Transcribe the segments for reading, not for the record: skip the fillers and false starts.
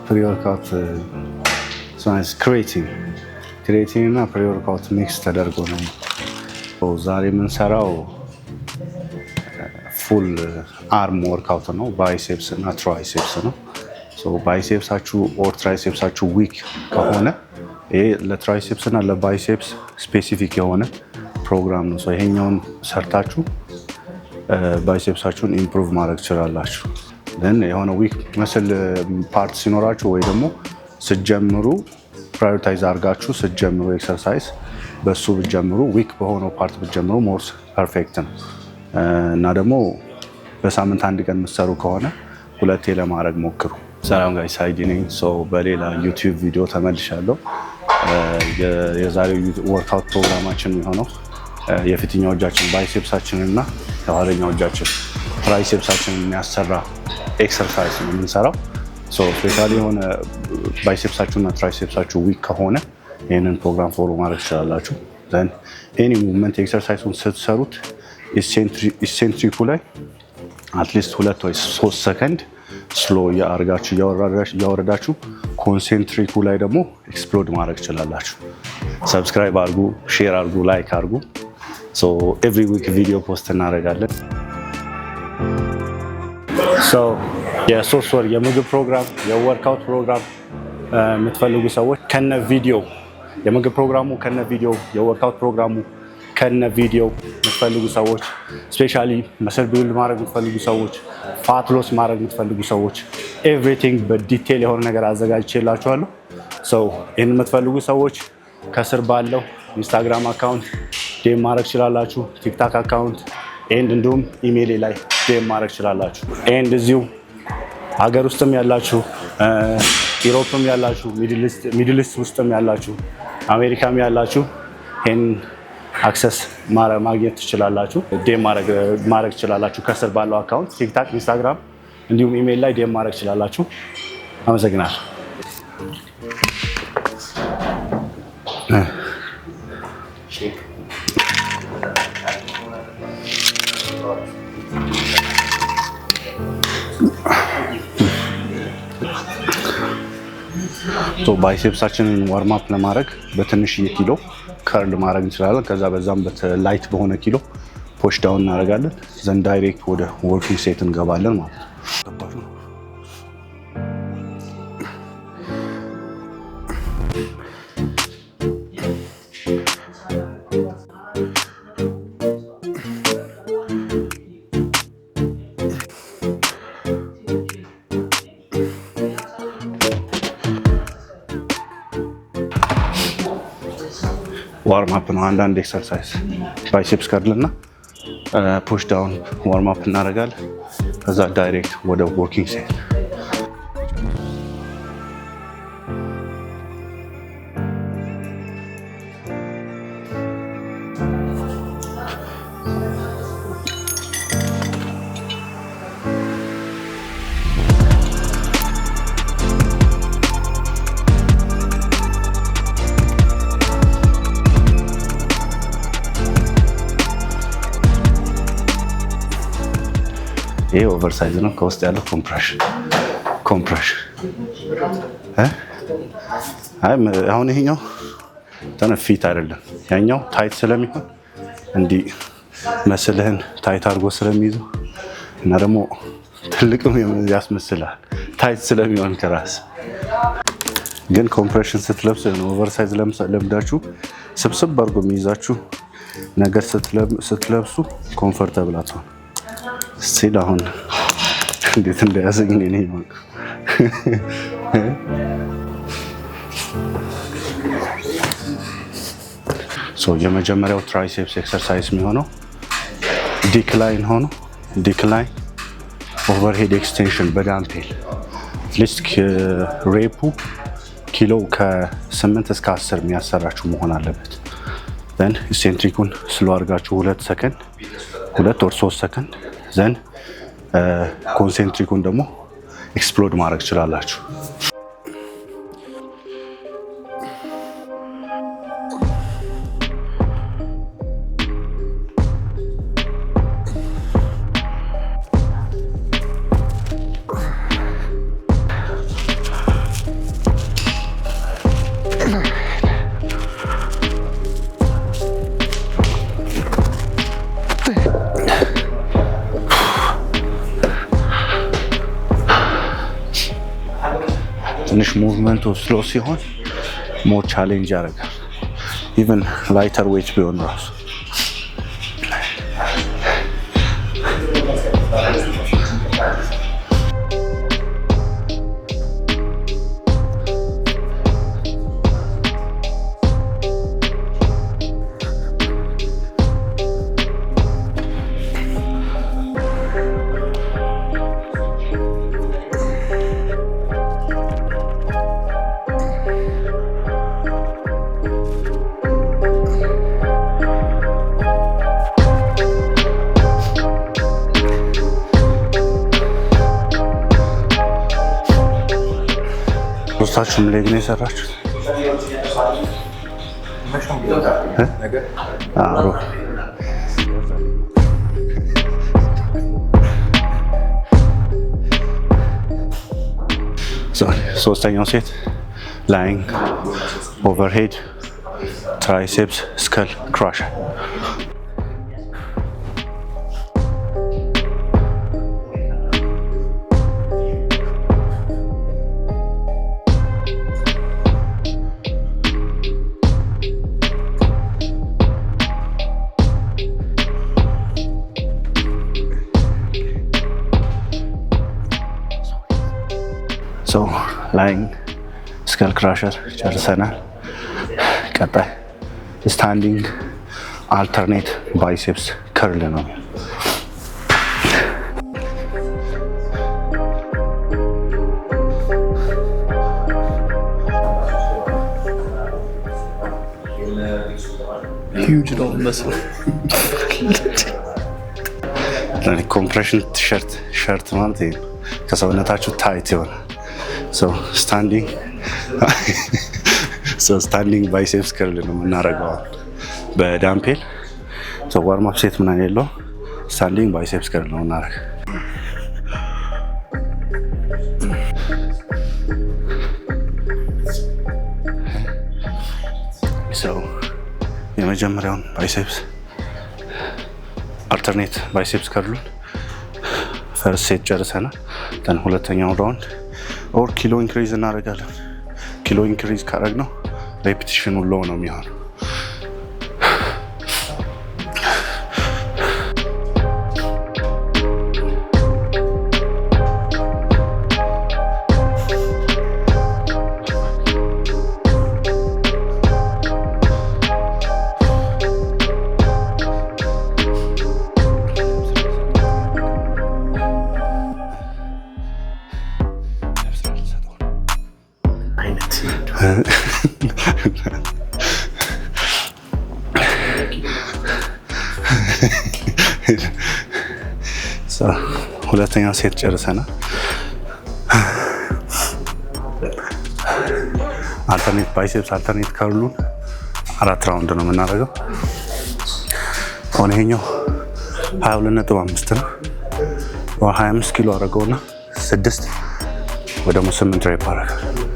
ፕሪ-ወርክአውት ክሬቲን እና ፕሪ-ወርክአውት ሚክስ ተደርጎ ነው። ዛሬ የምንሰራው ፉል አርም ወርክአውት ነው። ባይሴፕስ እና ትራይሴፕስ ነው። ባይሴፕሳችሁ ኦር ትራይሴፕሳችሁ ዊክ ከሆነ ይሄ ለትራይሴፕስ እና ለባይሴፕስ ስፔሲፊክ የሆነ ፕሮግራም ነው። ይሄኛውን ሰርታችሁ ባይሴፕሳችሁን ኢምፕሩቭ ማድረግ ትችላላችሁ። የሆነ ዊክ መስል ፓርት ሲኖራችሁ ወይ ደግሞ ስትጀምሩ ፕራዮሪታይዝ አድርጋችሁ ስትጀምሩ ኤክሰርሳይዝ በሱ ብትጀምሩ ዊክ በሆነው ፓርት ብትጀምሩ ሞር ፐርፌክት ነው እና ደግሞ በሳምንት አንድ ቀን የምትሰሩ ከሆነ ሁለቴ ለማድረግ ሞክሩ። ሰላም ጋይስ ሳይዲ ነኝ። በሌላ ዩቲዩብ ቪዲዮ ተመልሻለሁ። የዛሬው ወርክአውት ፕሮግራማችን የሆነው የፊተኛው እጃችን ባይሴፕሳችን እና የኋለኛው እጃችን ትራይሴፕሳችንን የሚያሰራ ኤክሰርሳይዝ ነው የምንሰራው። ስፔሻሊ የሆነ ባይሴፕሳችሁ እና ትራይሴፕሳችሁ ዊክ ከሆነ ይህንን ፕሮግራም ፎሎ ማድረግ ትችላላችሁ። ኤኒ ሙቭመንት ኤክሰርሳይዙን ስትሰሩት ኢሴንትሪኩ ላይ አትሊስት 2 ወይ 3 ሰከንድ ስሎ እያደረጋችሁ እያወረዳችሁ ኮንሴንትሪኩ ላይ ደግሞ ኤክስፕሎድ ማድረግ ትችላላችሁ። ሰብስክራይብ አድርጉ፣ ሼር አድርጉ፣ ላይክ አድርጉ። ኤቭሪ ዊክ ቪዲዮ ፖስት እናደርጋለን። የ3 ወር የምግብ ፕሮግራም የወርክአውት ፕሮግራም የምትፈልጉ ሰዎች ከነ ቪዲዮ የምግብ ፕሮግራሙ ከነ ቪዲዮ የወርክአውት ፕሮግራሙ ከነ ቪዲዮ የምትፈልጉ ሰዎች ስፔሻሊ መስል ቢልድ ማድረግ የምትፈልጉ ሰዎች ፋት ሎስ ማድረግ የምትፈልጉ ሰዎች ኤቭሪቲንግ በዲቴል የሆነ ነገር አዘጋጅቼላችኋለሁ። ይህን የምትፈልጉ ሰዎች ከስር ባለው ኢንስታግራም አካውንት ዴም ማድረግ ትችላላችሁ። ቲክታክ አካውንት ኤንድ እንዲሁም ኢሜይል ላይ ዴም ማድረግ ትችላላችሁ። ኤንድ እዚሁ ሀገር ውስጥም ያላችሁ ኢሮፕም ያላችሁ ሚድል ኢስት ውስጥም ያላችሁ አሜሪካም ያላችሁ ይህን አክሰስ ማግኘት ትችላላችሁ። ዴም ማድረግ ትችላላችሁ። ከስር ባለው አካውንት ቲክታክ፣ ኢንስታግራም እንዲሁም ኢሜይል ላይ ዴም ማድረግ ትችላላችሁ። አመሰግናለሁ። ባይሴፕሳችንን ዋርማፕ ለማድረግ በትንሽዬ ኪሎ ከርል ማድረግ እንችላለን። ከዛ በዛም ላይት በሆነ ኪሎ ፑሽ ዳውን እናደርጋለን። ዘን ዳይሬክት ወደ ወርኪንግ ሴት እንገባለን ማለት ነው። ዋርማፕ ነው። አንዳንድ ኤክሰርሳይዝ ባይሴፕስ ከርል እና ፑሽ ዳውን ዋርማፕ እናደርጋለን። ከዛ ዳይሬክት ወደ ወርኪንግ ሴት። ይሄ ኦቨርሳይዝ ነው። ከውስጥ ያለው ኮምፕሬሽን አሁን ይሄኛው ተነፊት አይደለም፣ ያኛው ታይት ስለሚሆን እንዲህ መስልህን ታይት አድርጎ ስለሚይዘው እና ደግሞ ትልቅም ያስመስላል ታይት ስለሚሆን ከራስ ግን ኮምፕሬሽን ስትለብስ ነው። ኦቨርሳይዝ ለምዳችሁ ስብስብ አድርጎ የሚይዛችሁ ነገር ስትለብሱ ኮምፎርታብል አትሆን። ስቲል አሁን እንዴት እንደያዘኝ እኔ ነኝ ማለት የመጀመሪያው ትራይሴፕስ ኤክሰርሳይዝ የሚሆነው ዲክላይን ኦቨርሄድ ኤክስቴንሽን በዳምፔል አትሊስት ሬፑ ኪሎ ከ8 እስከ 10 የሚያሰራችሁ መሆን አለበት። ዘን ኢሴንትሪኩን ስሎ አድርጋችሁ 2 ሰከንድ 2 or 3 ሰከንድ ዘን ኮንሴንትሪኩን ደግሞ ኤክስፕሎድ ማድረግ ትችላላችሁ። ትንሽ ሙቭመንቱ ስሎ ሲሆን ሞር ቻሌንጅ ያደርጋል። ኢቨን ላይተር ዌት ቢሆን ራሱ ሶስታችሁም ሌግ ነው የሰራችሁት? ሶስተኛው ሴት ላይንግ ኦቨርሄድ ትራይሴፕስ ስከል ክራሸር። ላይንግ ስከል ክራሸር ጨርሰናል። ቀጣይ ስታንዲንግ አልተርኔት ባይሴፕስ ከርል ነው። ሂውጅ ነው መስሎ ኮምፕሬሽን ቲሸርት ሸርት ማለት ነው። ከሰውነታችሁ ታይት ይሆናል። ስታንዲንግ ባይሴፕስ ከርል ነው የምናደርገው በዳምፔል። ዋርም አፕ ሴት ምናምን የለው። ስታንዲንግ ባይሴፕስ ከርል ነው የምናደርገው። የመጀመሪያውን ባይሴፕስ አልተርኔት ባይሴፕስ ከርሉን ፈርስት ሴት ጨርሰናል። ሁለተኛው ራውንድ ኦር ኪሎ ኢንክሪዝ እናደርጋለን። ኪሎ ኢንክሪዝ ካደረግነው ሬፒቲሽኑ ሎው ነው የሚሆነው። ሁለተኛው ሴት ጨርሰናል። አልተርኔት ባይሴፕስ አልተርኔት ከርሉን 4 ራውንድ ነው የምናደርገው። አሁን ይሄኛው 22.5 ነው። 25 ኪሎ አደረገውና 6 ወይ ደግሞ 8 ሬፕ አደረገው።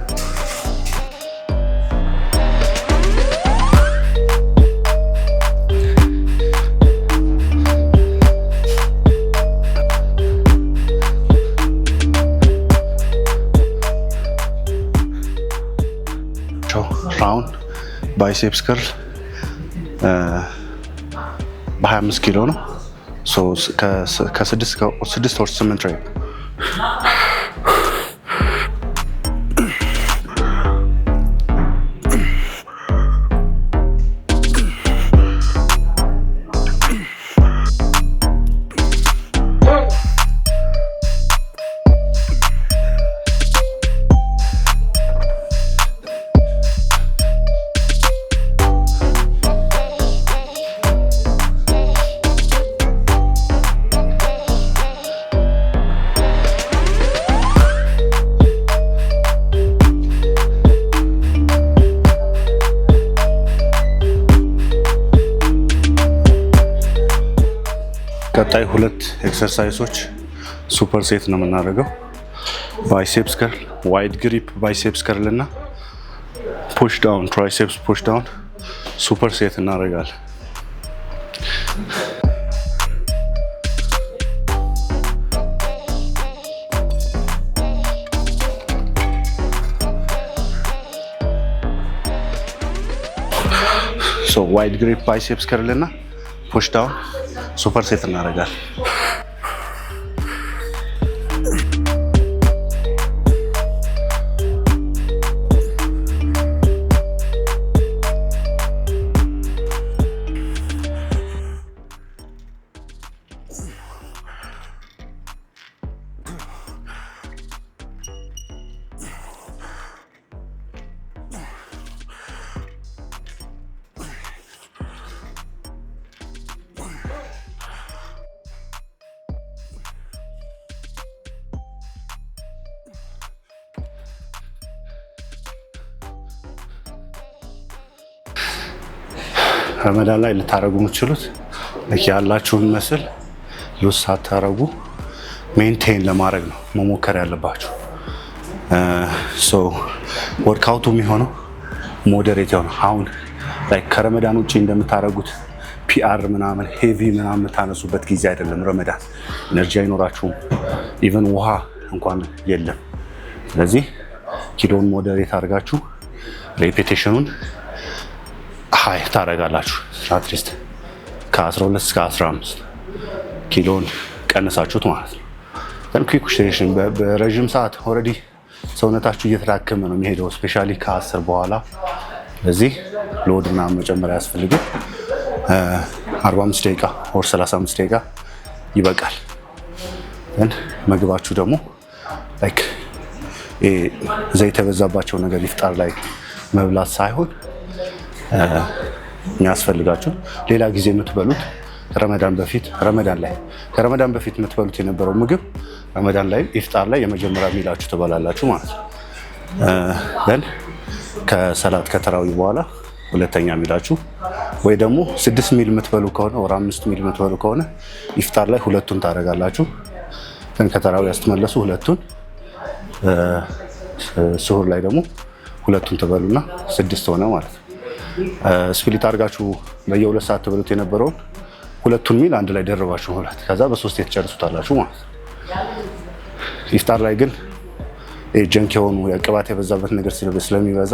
ራውንድ ባይሴፕስ ከርል በ25 ኪሎ ነው። ከ6 ወር 8 ሬፕ ቀጣይ ሁለት ኤክሰርሳይሶች ሱፐር ሴት ነው የምናደርገው። ባይሴፕስ ከርል ዋይድ ግሪፕ ባይሴፕስ ከርል እና ፑሽ ዳውን ትራይሴፕስ ፑሽ ዳውን ሱፐር ሴት እናደርጋለን። ዋይድ ግሪፕ ባይሴፕስ ከርል እና ፑሽ ዳውን ሱፐር ሴት እናደርጋለን። ረመዳን ላይ ልታረጉ የምትችሉት ያላችሁን መስል ሉዝ ሳታረጉ ሜንቴን ለማድረግ ነው መሞከር ያለባችሁ። ወርክአውቱ የሚሆነው ሞዴሬት የሆነ አሁን ላይ ከረመዳን ውጭ እንደምታረጉት ፒአር ምናምን ሄቪ ምናምን የምታነሱበት ጊዜ አይደለም። ረመዳን ኤነርጂ አይኖራችሁም። ኢቨን ውሃ እንኳን የለም። ስለዚህ ኪሎን ሞዴሬት አድርጋችሁ ሬፒቴሽኑን ሃይ ታደርጋላችሁ። አትሊስት ከ12 እስከ 15 ኪሎን ቀነሳችሁት ማለት ነው። ግን ኩዊክ ሴሽን በረዥም ሰዓት ኦልሬዲ ሰውነታችሁ እየተዳከመ ነው የሚሄደው ስፔሻሊ ከ10 በኋላ። ስለዚህ ሎድ ምናምን መጨመር አያስፈልግም። 45 ደቂቃ ወር 35 ደቂቃ ይበቃል። ግን ምግባችሁ ደግሞ ላይክ ዘይት የበዛባቸው ነገር ይፍጣር ላይ መብላት ሳይሆን የሚያስፈልጋችሁ ሌላ ጊዜ የምትበሉት ረመዳን ከረመዳን በፊት የምትበሉት የነበረው ምግብ ረመዳን ላይ ኢፍጣር ላይ የመጀመሪያ ሚላችሁ ትበላላችሁ ማለት ነው። ደን ከሰላት ከተራዊ በኋላ ሁለተኛ ሚላችሁ ወይ ደግሞ 6 ሚል የምትበሉ ከሆነ ወር 5 ሚል የምትበሉ ከሆነ ኢፍጣር ላይ ሁለቱን ታደርጋላችሁ። ደን ከተራዊ ያስተመለሱ ሁለቱን ስሁር ላይ ደግሞ ሁለቱን ትበሉና 6 ሆነ ማለት ነው። ስፕሊት አድርጋችሁ በየ2 ሰዓት ትበሉት የነበረውን ሁለቱን ሚል አንድ ላይ ደረባችሁ ሁለት ከዛ በ3 የተጨርሱታላችሁ ማለት ነው። ኢፍጣር ላይ ግን ጀንክ የሆኑ ቅባት የበዛበት ነገር ስለሚበዛ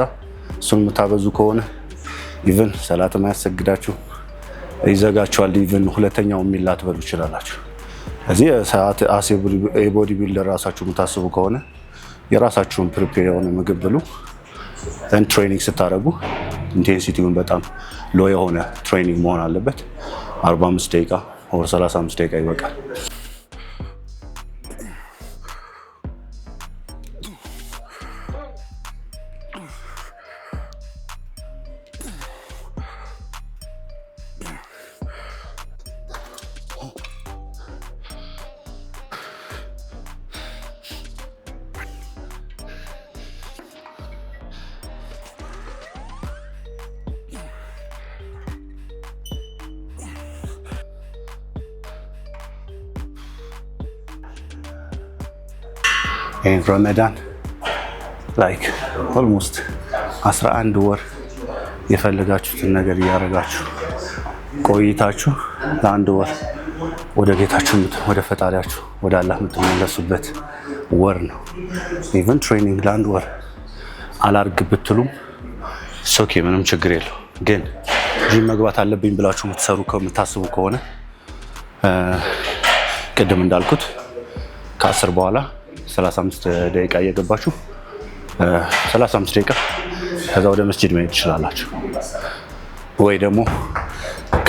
እሱን የምታበዙ ከሆነ ኢቭን ሰላት ማያሰግዳችሁ ይዘጋችኋል። ኢቭን ሁለተኛው ሚል ላትበሉ ይችላላችሁ። እዚህ ሰዓት የቦዲ ቢልደር ራሳችሁ የምታስቡ ከሆነ የራሳችሁን ፕሪፔር የሆነ ምግብ ብሉ። ትሬኒንግ ስታደርጉ ኢንቴንሲቲውን በጣም ሎ የሆነ ትሬኒንግ መሆን አለበት። 45 ደቂቃ ወር 35 ደቂቃ ይበቃል። ይሄን ረመዳን ላይክ ኦልሞስት 11 ወር የፈለጋችሁትን ነገር እያደረጋችሁ ቆይታችሁ ለአንድ ወር ወደ ጌታችሁ ወደ ፈጣሪያችሁ ወደ አላህ የምትመለሱበት ወር ነው። ኢቨን ትሬኒንግ ለአንድ ወር አላርግ ብትሉም ሶኬ ምንም ችግር የለው። ግን ጂም መግባት አለብኝ ብላችሁ የምታስቡ ከሆነ ቅድም እንዳልኩት ከ10 በኋላ 35 ደቂቃ እየገባችሁ 35 ደቂቃ ከዛ ወደ መስጂድ መሄድ ትችላላችሁ። ወይ ደግሞ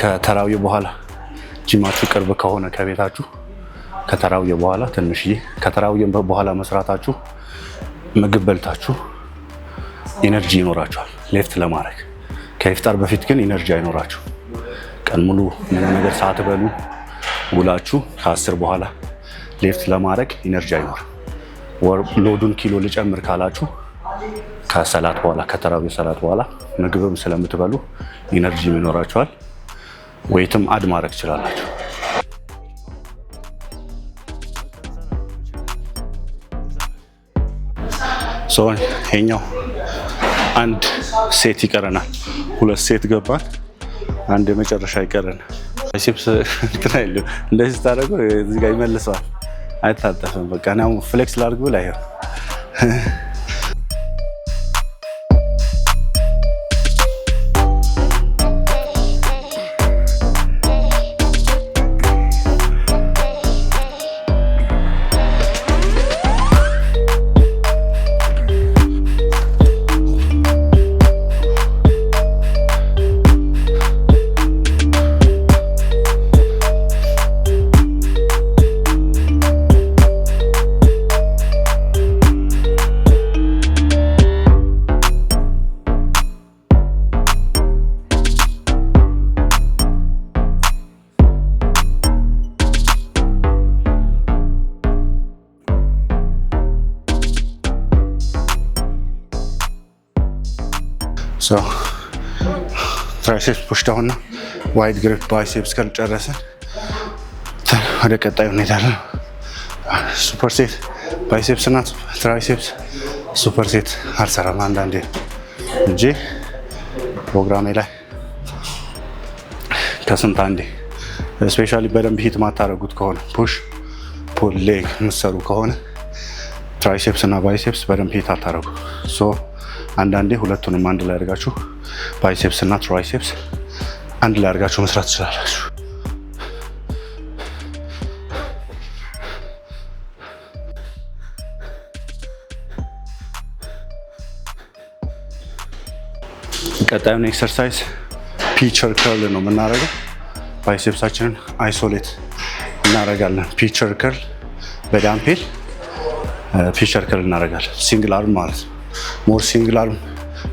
ከተራዊ በኋላ ጂማችሁ ቅርብ ከሆነ ከቤታችሁ ከተራዊ በኋላ ትንሽዬ ከተራዊ በኋላ መስራታችሁ ምግብ በልታችሁ ኢነርጂ ይኖራችኋል ሌፍት ለማድረግ። ከኢፍጣር በፊት ግን ኢነርጂ አይኖራችሁ። ቀን ሙሉ ምንም ነገር ሳትበሉ ውላችሁ ከ10 በኋላ ሌፍት ለማድረግ ኢነርጂ አይኖርም። ሎዱን ኪሎ ልጨምር ካላችሁ ከሰላት በኋላ ከተራዊው ሰላት በኋላ ምግብም ስለምትበሉ ኢነርጂ ይኖራችኋል። ወይትም አድ ማድረግ ትችላላችሁ። ይሄኛው አንድ ሴት ይቀረናል። 2 ሴት ገባን። አንድ የመጨረሻ ይቀረናል። ባይሴፕስ እንደዚህ ስታደርገው እዚህ ጋር ይመልሰዋል። አይታጠፍም። በቃ ነው ፍሌክስ ላድርግ ብላ ይሄ ሶ ትራይሴፕስ ፑሽ ዳውን እና ዋይድ ግሪፕ ባይሴፕስ ከጨረስን ወደ ቀጣዩ እንሄዳለን። ሱፐር ሴት ባይሴፕስ እና ትራይሴፕስ ሱፐር ሴት አልሰራም አንዳንዴ እንጂ ፕሮግራሜ ላይ ከስንት አንዴ ስፔሻሊ በደንብ ሂት ማታረጉት ከሆነ ፑሽ ፑል ሌግ የምትሰሩ ከሆነ ትራይሴፕስ እና ባይሴፕስ በደንብ ሂት አታረጉ። ሶ አንዳንዴ ሁለቱንም አንድ ላይ አድርጋችሁ ባይሴፕስ እና ትራይሴፕስ አንድ ላይ አድርጋችሁ መስራት ትችላላችሁ። ቀጣዩን ኤክሰርሳይዝ ፒቸር ከርል ነው የምናደርገው። ባይሴፕሳችንን አይሶሌት እናደርጋለን። ፒቸር ከርል በዳምፔል ፒቸር ከርል እናደርጋለን። ሲንግል አርም ማለት ነው። ሞር ሲንግል አርም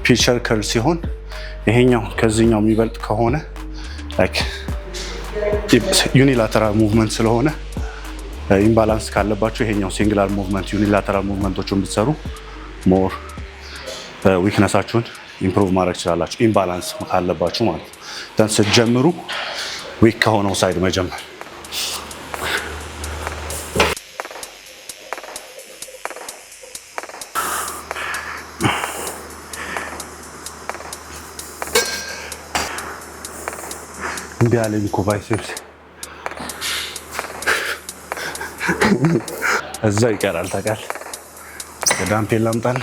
ፒቸር ከርል ሲሆን ይሄኛው ከዚህኛው የሚበልጥ ከሆነ ላይክ ዩኒላተራል ሙቭመንት ስለሆነ ኢምባላንስ ካለባቸው ይሄኛው ሲንግል አርም ሙቭመንት ዩኒላተራል ሙቭመንቶችን ብትሰሩ ሞር ዊክነሳችሁን ኢምፕሩቭ ማድረግ ትችላላችሁ። ኢምባላንስ ካለባችሁ ማለት ነው። ስትጀምሩ ዊክ ከሆነው ሳይድ መጀመር። እምቢ አለኝ እኮ ባይሴፕስ እዛ ይቀራል ታውቃለህ። ዳምፔል ላምጣና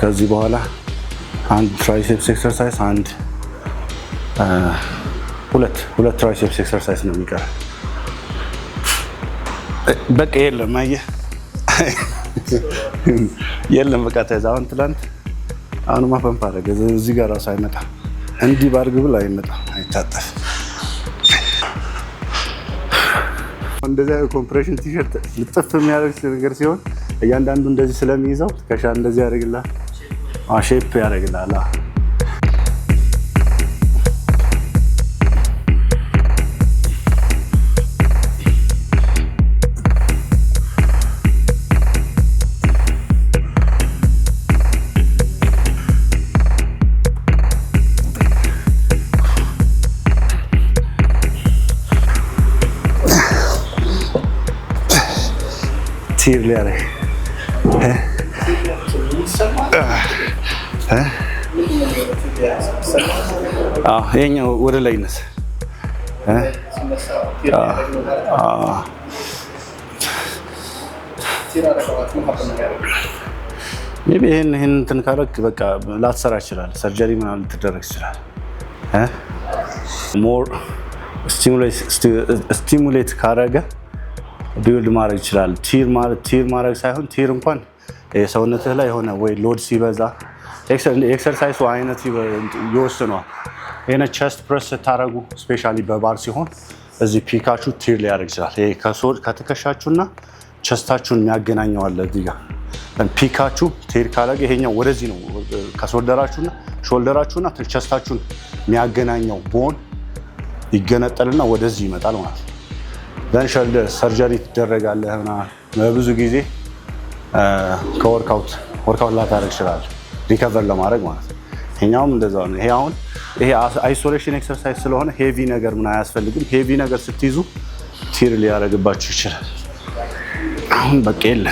ከዚህ በኋላ አንድ ትራይሴፕስ ኤክሰርሳይዝ ሁለት ትራይሴፕስ ኤክሰርሳይዝ ነው የሚቀር። በቃ የለም አየህ የለም በቃ ተይዛ። አሁን ትላንት አሁንማ ፐምፕ አደረገ። እዚህ ጋር ራሱ አይመጣም። እንዲህ ባርግ ብል አይመጣም፣ አይታጠፍ። እንደዚያ ኮምፕሬሽን ቲሸርት ልጥፍ የሚያደርግ ነገር ሲሆን እያንዳንዱ እንደዚህ ስለሚይዘው ትከሻ እንደዚህ ያደርግልሃል፣ ሼፕ ያደርግልሃል። ቲር ሊያደርግ ይኸኛው ወደ ላይ ይነሳ። ሜይ ቢ ይሄን እንትን ካደረግ በቃ ላትሰራ ይችላል። ሰርጀሪ ምናምን ልትደረግ ይችላል። ሞር ስቲሙሌት ካደረገ ቢውልድ ማድረግ ይችላል። ቲር ማድረግ ሳይሆን ቲር እንኳን የሰውነትህ ላይ የሆነ ወይ ሎድ ሲበዛ ኤክሰርሳይሱ አይነት ይወስነዋል። ይሄን ቸስት ፕረስ ስታደርጉ ስፔሻሊ በባር ሲሆን እዚህ ፒካችሁ ቲር ሊያደርግ ይችላል። ይሄ ከትከሻችሁና ቸስታችሁን የሚያገናኘው አለ እዚህ ጋር ፒካችሁ ቲር ካደረገ ይሄኛው ወደዚህ ነው። ሾልደራችሁና ቸስታችሁን የሚያገናኘው ቦን ይገነጠልና ወደዚህ ይመጣል ማለት ነው። ደን ሾልደር ሰርጀሪ ትደረጋለህ ምናምን በብዙ ጊዜ ከወርክአውት ላታደርግ ይችላል ሪከቨር ለማድረግ ማለት ነው። ይሄኛውም እንደዛው ነው። ይሄ አይሶሌሽን ኤክሰርሳይዝ ስለሆነ ሄቪ ነገር ምን አያስፈልግም። ሄቪ ነገር ስትይዙ ቲር ሊያደርግባችሁ ይችላል። አሁን በቃ የለ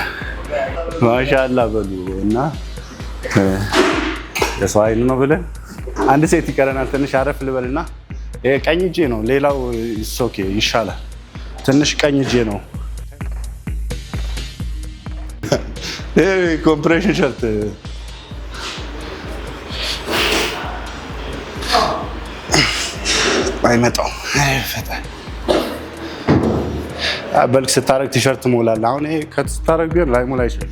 ማሻአላ በሉ እና የሰው አይን ነው ብለን አንድ ሴት ይቀረናል። ትንሽ አረፍ ልበልና ይሄ ቀኝ እጄ ነው። ሌላው ኦኬ ይሻላል። ትንሽ ቀኝ እጄ ነው ኮምፕሬሽን ሸርት አይመጣውም። ፈጣን በልክ ስታረግ ቲሸርት ሞላል። አሁን ይሄ ከስታረግ ግን ላይ ሞላ ይችላል።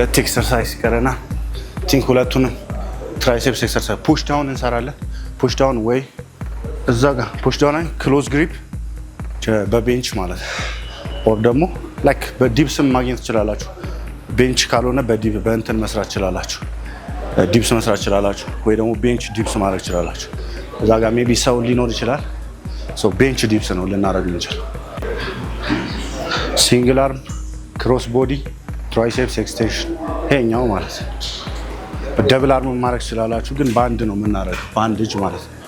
ሁለት ኤክሰርሳይዝ ይቀረና ቲንክ ሁለቱንም ትራይሴፕስ ኤክሰርሳይዝ ፑሽ ዳውን እንሰራለን። ፑሽ ዳውን ወይ እዛ ጋር ፑሽ ዳውን ላይ ክሎዝ ግሪፕ በቤንች ማለት ነው። ኦር ደግሞ ላይክ በዲፕስም ማግኘት ትችላላችሁ። ቤንች ካልሆነ በእንትን መስራት ትችላላችሁ። ዲፕስ መስራት ትችላላችሁ ወይ ደግሞ ቤንች ዲፕስ ማድረግ ትችላላችሁ። እዛ ጋር ሜቢ ሰው ሊኖር ይችላል። ሶ ቤንች ዲፕስ ነው ልናደርግ እንችላል። ሲንግል አርም ክሮስ ቦዲ ትራይሴፕስ ኤክስቴንሽን ይሄኛው ማለት ነው። ደብል አርም ማድረግ ትችላላችሁ፣ ግን በአንድ ነው የምናደርገው፣ በአንድ እጅ ማለት ነው።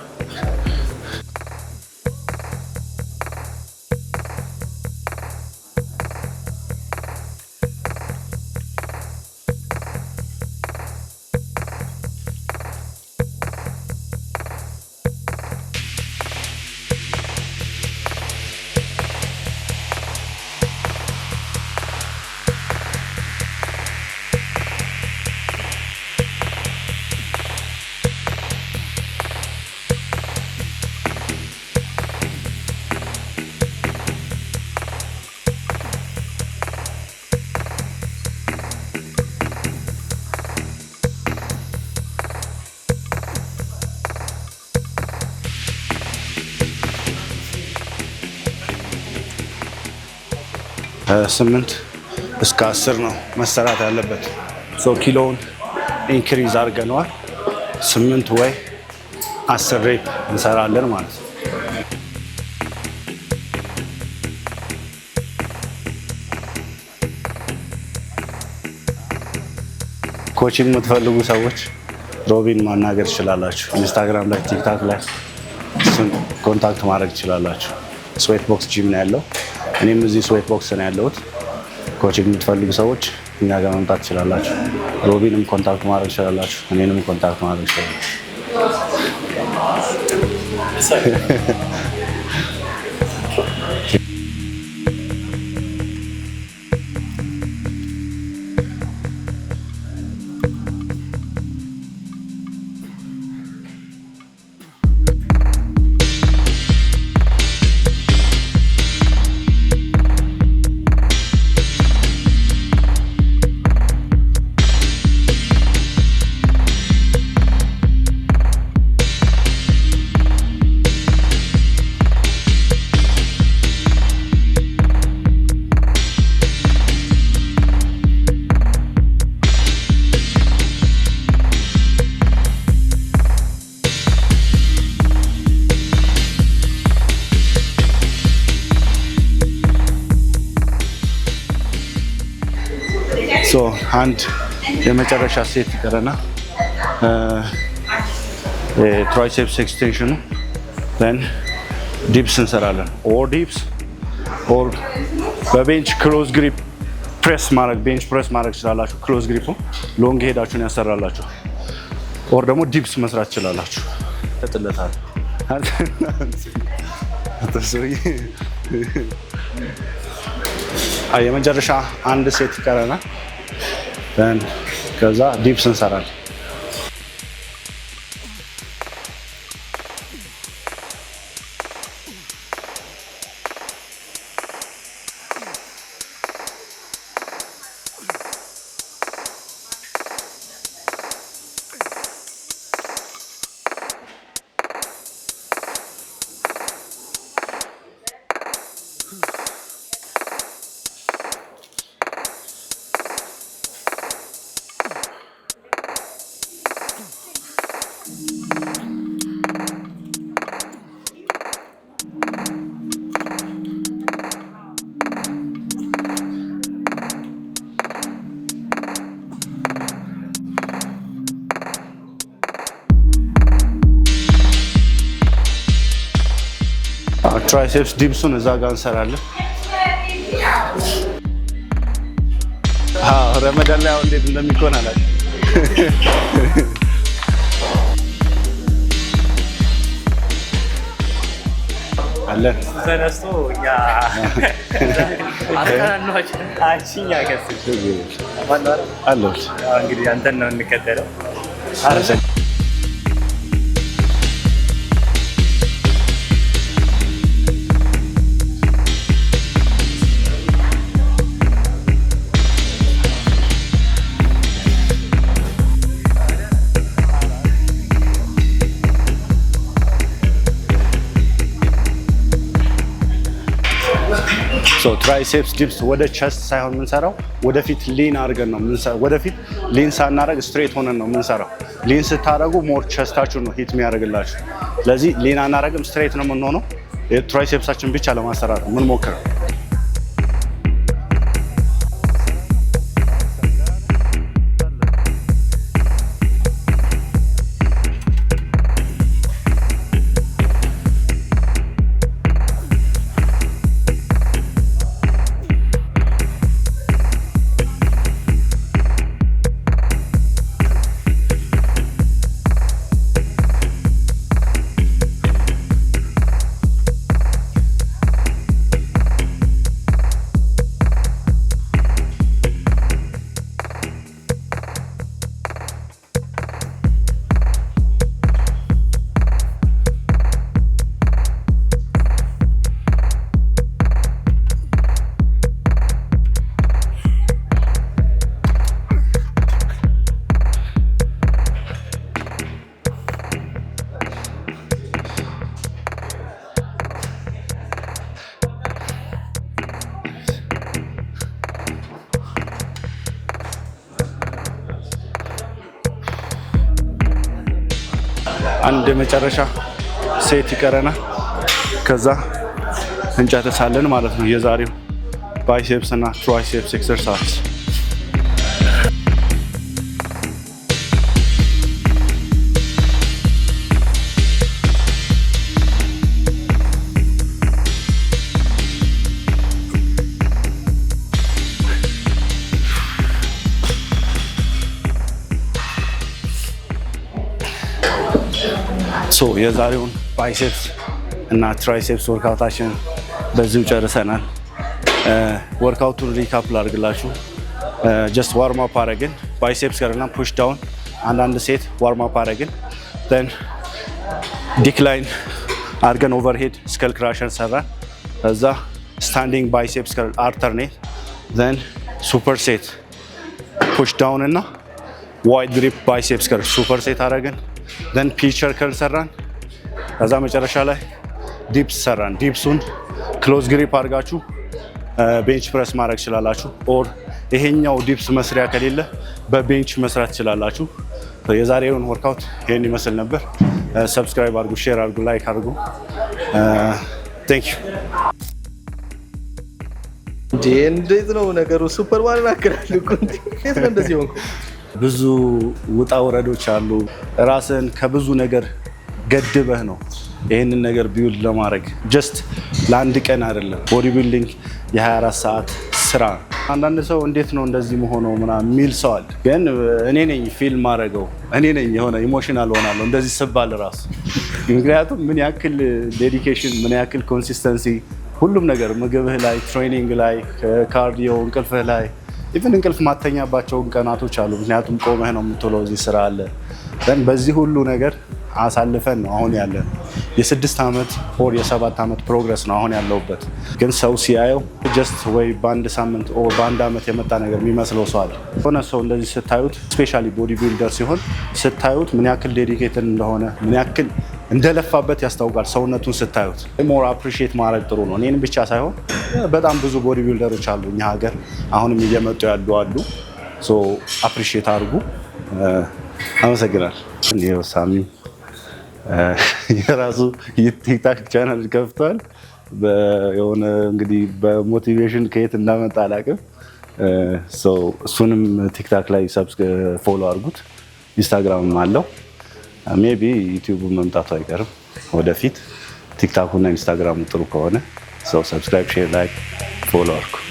ስምንት እስከ 10 ነው መሰራት ያለበት። ኪሎውን ኢንክሪዝ አድርገነዋል። 8 ወይ 10 ሬፕ እንሰራለን ማለት ነው። ኮቺንግ የምትፈልጉ ሰዎች ሮቢን ማናገር ትችላላችሁ። ኢንስታግራም ላይ፣ ቲክታክ ላይ እሱን ኮንታክት ማድረግ ትችላላችሁ። ስዌት ቦክስ ጂም ነው ያለው። እኔም እዚህ ስዌት ቦክስ ነው ያለሁት። ኮቺንግ የምትፈልጉ ሰዎች እኛ ጋር መምጣት ትችላላችሁ። ሮቢንም ኮንታክት ማድረግ ትችላላችሁ። እኔንም ኮንታክት ማድረግ ትችላላችሁ። አንድ የመጨረሻ ሴት ይቀረና ትራይሴፕስ ኤክስቴንሽኑ ዘን ዲፕስ እንሰራለን። ኦር ዲፕስ ኦር በቤንች ክሎዝ ግሪፕ ፕሬስ ማድረግ ቤንች ፕሬስ ማድረግ ትችላላችሁ። ክሎዝ ግሪፑ ሎንግ ሄዳችሁን ያሰራላችሁ። ኦር ደግሞ ዲፕስ መስራት ትችላላችሁ። ተጥለታል የመጨረሻ አንድ ሴት ይቀረና ከዛ ዲፕስ እንሰራለን። ትራይሴፕስ ዲፕሱን እዛ ጋር እንሰራለን። ረመዳን ላይ አሁን እንዴት እንደሚሆን አላውቅም። አለን ተነስቶ እኛ አቀራናዎች አቺኛ ከስ አለው እንግዲህ አንተን ነው እንከተለው። ትራይሴፕስ ዲፕስ ወደ ቸስት ሳይሆን የምንሰራው ወደፊት ሊን አድርገን ነው የምንሰራው። ወደፊት ሊን ሳናደርግ ስትሬት ሆነን ነው የምንሰራው። ሊን ስታደርጉ ሞር ቸስታችሁ ነው ሂት የሚያደርግላችሁ። ስለዚህ ሊን አናደርግም፣ ስትሬት ነው የምንሆነው። ትራይሴፕሳችን ብቻ ለማሰራት ነው የምንሞክረው። አንድ መጨረሻ ሴት ይቀረናል። ከዛ እንጨርሳለን ማለት ነው የዛሬው ባይሴፕስ እና ትራይሴፕስ ኤክሰርሳይዝ። የዛሬውን ባይሴፕስ እና ትራይሴፕስ ወርካውታችን በዚሁ ጨርሰናል። ወርካውቱን ሪካፕ ላድርግላችሁ። ጀስት ዋርም አፕ አረግን፣ ባይሴፕስ ከረና ፑሽ ዳውን አንዳንድ ሴት ዋርም አፕ አረግን። ዘን ዲክላይን አድርገን ኦቨርሄድ ስከል ክራሸር ሰራን። ከዛ ስታንዲንግ ባይሴፕስ ከረል አልተርኔት፣ ዘን ሱፐር ሴት ፑሽ ዳውን እና ዋይድ ግሪፕ ባይሴፕስ ከረል ሱፐር ሴት አረግን። ዘን ፒቸር ከርል ሰራን። ከዛ መጨረሻ ላይ ዲፕስ ሰራን። ዲፕሱን ክሎዝ ግሪፕ አድርጋችሁ ቤንች ፕረስ ማድረግ ትችላላችሁ። ኦር ይሄኛው ዲፕስ መስሪያ ከሌለ በቤንች መስራት ትችላላችሁ። የዛሬውን ወርክአውት ይሄን ይመስል ነበር። ሰብስክራይብ አድርጉ፣ ሼር አድርጉ፣ ላይክ አድርጉ። ቴንክ ዩ። እንዴት ነው ነገሩ? ሱፐርማን አከራለሁ እኮ እንዴት ነው እንደዚህ ሆንኩ? ብዙ ውጣ ውረዶች አሉ። ራስን ከብዙ ነገር ገድበህ ነው ይህንን ነገር ቢውልድ ለማድረግ። ጀስት ለአንድ ቀን አይደለም። ቦዲ ቢልዲንግ የ24 ሰዓት ስራ። አንዳንድ ሰው እንዴት ነው እንደዚህ መሆነው ምናምን የሚል ሰው አለ። ግን እኔ ነኝ ፊልም ማድረገው፣ እኔ ነኝ የሆነ ኢሞሽናል ሆናለሁ እንደዚህ ስባል ራሱ። ምክንያቱም ምን ያክል ዴዲኬሽን፣ ምን ያክል ኮንሲስተንሲ፣ ሁሉም ነገር ምግብህ ላይ፣ ትሬኒንግ ላይ፣ ካርዲዮ፣ እንቅልፍህ ላይ ኢቭን እንቅልፍ ማተኛባቸውን ቀናቶች አሉ። ምክንያቱም ቆመህ ነው የምትውለው፣ እዚህ ስራ አለ። በዚህ ሁሉ ነገር አሳልፈን ነው አሁን ያለን። የ6 ዓመት ኦር የ7 ዓመት ፕሮግረስ ነው አሁን ያለውበት። ግን ሰው ሲያየው ጀስት ወይ በአንድ ሳምንት ኦር በአንድ ዓመት የመጣ ነገር የሚመስለው ሰው አለ። ሆነ ሰው እንደዚህ ስታዩት፣ ስፔሻሊ ቦዲ ቢልደር ሲሆን ስታዩት ምን ያክል ዴዲኬትድ እንደሆነ ምን ያክል እንደለፋበት ያስታውቃል። ሰውነቱን ስታዩት ሞር አፕሪሺየት ማድረግ ጥሩ ነው። እኔን ብቻ ሳይሆን በጣም ብዙ ቦዲ ቢልደሮች አሉ እኛ ሀገር አሁንም እየመጡ ያሉ አሉ። ሶ አፕሪሺየት አድርጉ። አመሰግናል። ይኸው ሳሚ የራሱ የቲክታክ ቻናል ከፍቷል። የሆነ እንግዲህ በሞቲቬሽን ከየት እንዳመጣ አላውቅም። እሱንም ቲክታክ ላይ ፎሎ አድርጉት። ኢንስታግራምም አለው። ሜቢ ዩቲዩብ መምጣቱ አይቀርም ወደፊት። ቲክታኩ እና ኢንስታግራሙ ጥሩ ከሆነ ሰው ሰብስክራይብ፣ ሼር፣ ላይክ፣ ፎሎ አድርጉ።